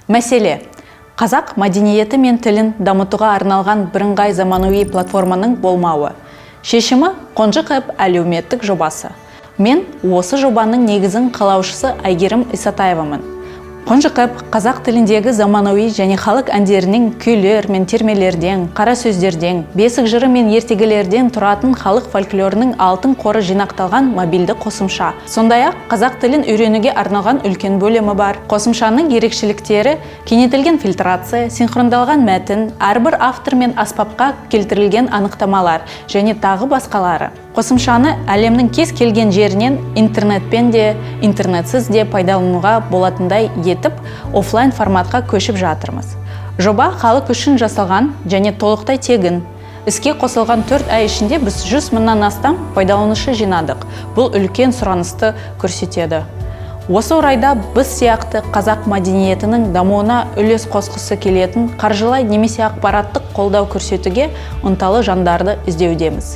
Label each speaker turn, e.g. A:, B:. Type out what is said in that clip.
A: Мәселе: қазақ мәдениеті мен тілін дамытуға арналған бірыңғай заманауи платформаның болмауы. Шешімі Қонжықов әлеуметтік жобасы. Мен осы жобаның негізін қалаушысы Айгерім Исатаевамын. Қонжықов қазақ тіліндегі заманауи және халық әндерінің күйлер мен термелерден, қара сөздерден, бесік жыры мен ертегілерден тұратын халық фольклорының алтын қоры жинақталған мобильді қосымша. Сондай-ақ қазақ тілін үйренуге арналған үлкен бөлімі бар. Қосымшаның ерекшеліктері: кеңейтілген фильтрация, синхрондалған мәтін, әрбір автор мен аспапқа келтірілген анықтамалар және тағы басқалары. Қосымшаны әлемнің кез келген жерінен интернетпен де, интернетсіз де пайдалануға болатындай етіп, офлайн форматқа көшіп жатырмыз. Жоба халық үшін жасалған және толықтай тегін. Іске қосылған 4 ай ішінде біз 100 мыңнан астам пайдаланушы жинадық. Бұл үлкен сұранысты көрсетеді. Осы орайда біз сияқты қазақ мәдениетінің дамуына үлес қосқысы келетін қаржылай немесе ақпараттық қолдау көрсетуге ынталы жандарды іздеудеміз.